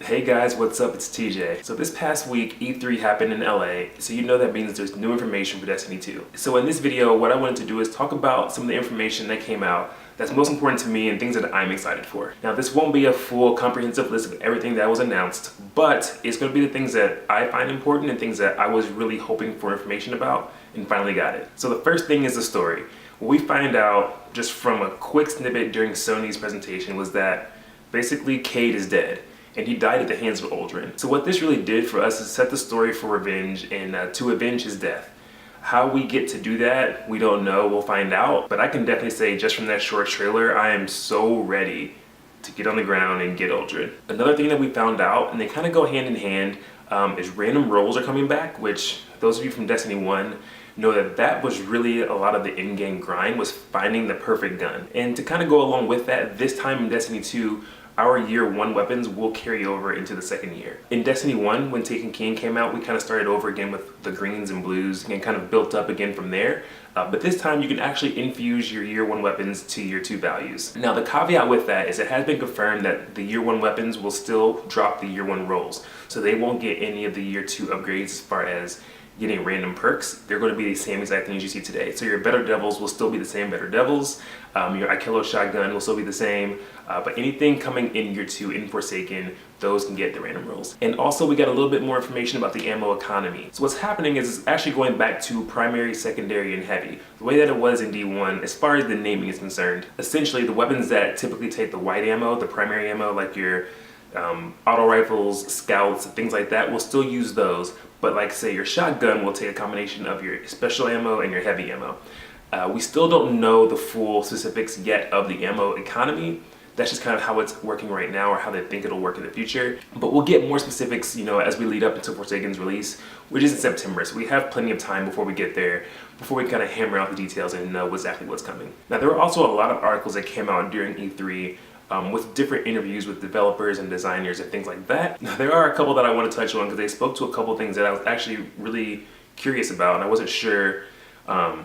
Hey guys, what's up? It's TJ. So this past week, E3 happened in LA, so you know that means there's new information for Destiny 2. So in this video, what I wanted to do is talk about some of the information that came out that's most important to me and things that I'm excited for. Now this won't be a full comprehensive list of everything that was announced, but it's going to be the things that I find important and things that I was really hoping for information about and finally got it. So the first thing is the story. What we find out just from a quick snippet during Sony's presentation was that basically Cade is dead. And he died at the hands of Aldrin. So what this really did for us is set the story for revenge and to avenge his death. How we get to do that, we don't know, we'll find out. But I can definitely say just from that short trailer, I am so ready to get on the ground and get Aldrin. Another thing that we found out, and they kind of go hand in hand, is random roles are coming back, which those of you from Destiny 1 know that that was really a lot of the in-game grind, was finding the perfect gun. And to kind of go along with that, this time in Destiny 2, our year 1 weapons will carry over into the second year. In Destiny 1, when Taken King came out, we kind of started over again with the greens and blues and kind of built up again from there. But this time you can actually infuse your year 1 weapons to year 2 values. Now the caveat with that is it has been confirmed that the year 1 weapons will still drop the year 1 rolls. So they won't get any of the year 2 upgrades as far as getting random perks. They're going to be the same exact things you see today. So your Better Devils will still be the same Better Devils. Your Ikelo shotgun will still be the same. But anything coming in year 2 in Forsaken, those can get the random rolls. And also we got a little bit more information about the ammo economy. So what's happening is it's actually going back to primary, secondary, and heavy. The way that it was in D1, as far as the naming is concerned. Essentially the weapons that typically take the white ammo, the primary ammo, like your auto rifles, scouts, things like that, will still use those. But like say your shotgun will take a combination of your special ammo and your heavy ammo. We still don't know the full specifics yet of the ammo economy. That's just kind of how it's working right now, or how they think it'll work in the future. But we'll get more specifics, you know, as we lead up into Forsaken's release, which is in September. So we have plenty of time before we get there, before we kind of hammer out the details and know exactly what's coming. Now there were also a lot of articles that came out during E3 with different interviews with developers and designers and things like that. Now there are a couple that I want to touch on because they spoke to a couple things that I was actually really curious about, and I wasn't sure.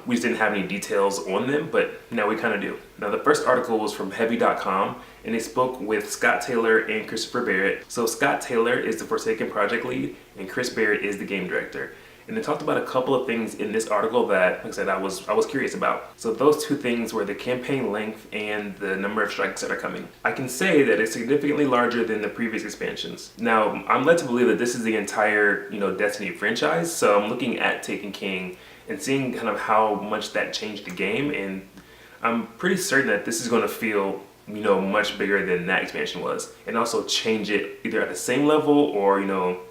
We just didn't have any details on them, but now we kind of do. Now the first article was from Heavy.com, and they spoke with Scott Taylor and Christopher Barrett. So Scott Taylor is the Forsaken project lead, and Chris Barrett is the game director. And they talked about a couple of things in this article that, like I said, I was curious about. So those two things were the campaign length and the number of strikes that are coming. I can say that it's significantly larger than the previous expansions. Now, I'm led to believe that this is the entire, Destiny franchise. So I'm looking at Taken King and seeing kind of how much that changed the game, and I'm pretty certain that this is going to feel much bigger than that expansion was, and also change it either at the same level or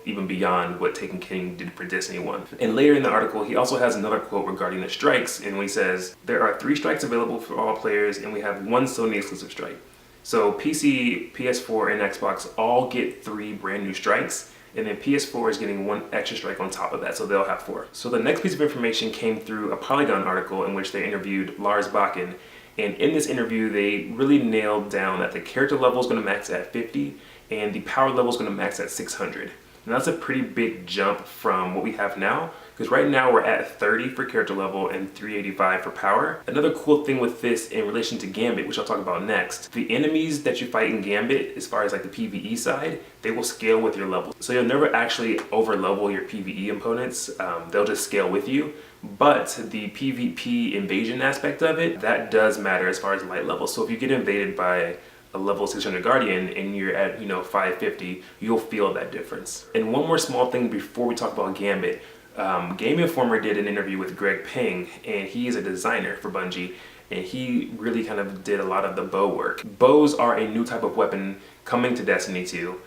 even beyond what Taken King did for Destiny 1. And later in the article he also has another quote regarding the strikes, and he says there are 3 strikes available for all players, and we have 1 Sony exclusive strike. So PC, PS4, and Xbox all get 3 brand new strikes, and then PS4 is getting 1 extra strike on top of that, so they'll have 4. So the next piece of information came through a Polygon article in which they interviewed Lars Bakken. And in this interview, they really nailed down that the character level is going to max at 50 and the power level is going to max at 600. And that's a pretty big jump from what we have now, because right now we're at 30 for character level and 385 for power. Another cool thing with this in relation to Gambit, which I'll talk about next, the enemies that you fight in Gambit, as far as like the PvE side, they will scale with your level. So you'll never actually over level your PvE opponents, they'll just scale with you. But the PvP invasion aspect of it, that does matter as far as light level. So if you get invaded by a level 600 Guardian and you're at 550, you'll feel that difference. And one more small thing before we talk about Gambit. Game Informer did an interview with Greg Ping, and he is a designer for Bungie, and he really kind of did a lot of the bow work. Bows are a new type of weapon coming to Destiny 2.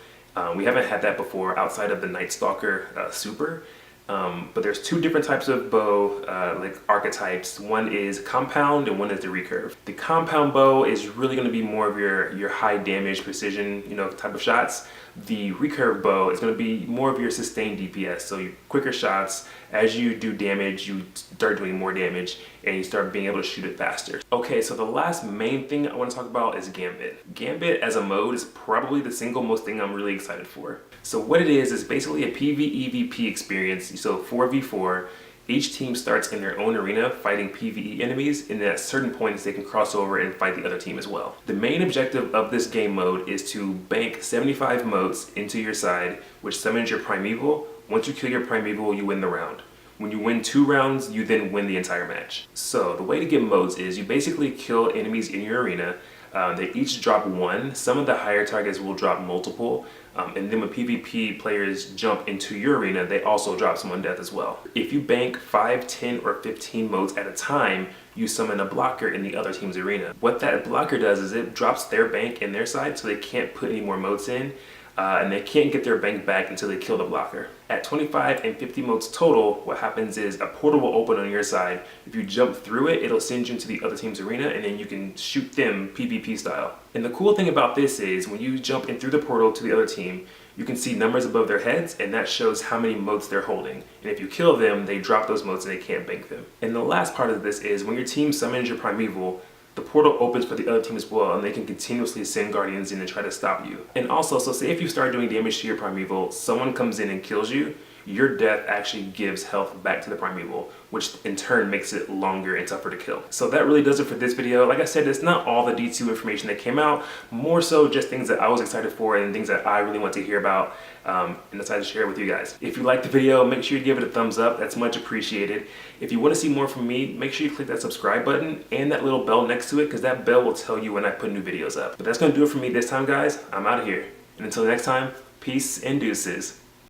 We haven't had that before outside of the Night Stalker Super. But there's 2 different types of bow, like archetypes. One is compound and one is the recurve. The compound bow is really going to be more of your high damage precision, type of shots. The recurve bow is going to be more of your sustained DPS, so your quicker shots. As you do damage, you start doing more damage and you start being able to shoot it faster. Okay, so the last main thing I want to talk about is Gambit. Gambit as a mode is probably the single most thing I'm really excited for. So what it is basically a PvEVP experience, so 4v4, Each team starts in their own arena fighting PvE enemies, and at certain points they can cross over and fight the other team as well. The main objective of this game mode is to bank 75 motes into your side, which summons your primeval. Once you kill your primeval, you win the round. When you win 2 rounds, you then win the entire match. So the way to get motes is you basically kill enemies in your arena. They each drop 1. Some of the higher targets will drop multiple. And then when PvP players jump into your arena, they also drop some on death as well. If you bank 5, 10, or 15 motes at a time, you summon a blocker in the other team's arena. What that blocker does is it drops their bank in their side so they can't put any more motes in. And they can't get their bank back until they kill the blocker. At 25 and 50 motes total, what happens is a portal will open on your side. If you jump through it, it'll send you into the other team's arena, and then you can shoot them PvP style. And the cool thing about this is when you jump in through the portal to the other team, you can see numbers above their heads, and that shows how many motes they're holding. And if you kill them, they drop those motes and they can't bank them. And the last part of this is when your team summons your primeval, the portal opens for the other team as well, and they can continuously send guardians in and try to stop you. And also, so say if you start doing damage to your primeval, someone comes in and kills you, your death actually gives health back to the primeval, which in turn makes it longer and tougher to kill. So that really does it for this video. Like I said, it's not all the D2 information that came out, more so just things that I was excited for and things that I really want to hear about, and decided to share with you guys. If you liked the video, make sure you give it a thumbs up. That's much appreciated. If you want to see more from me, make sure you click that subscribe button and that little bell next to it, because that bell will tell you when I put new videos up. But that's going to do it for me this time, guys. I'm out of here. And until next time, peace and deuces.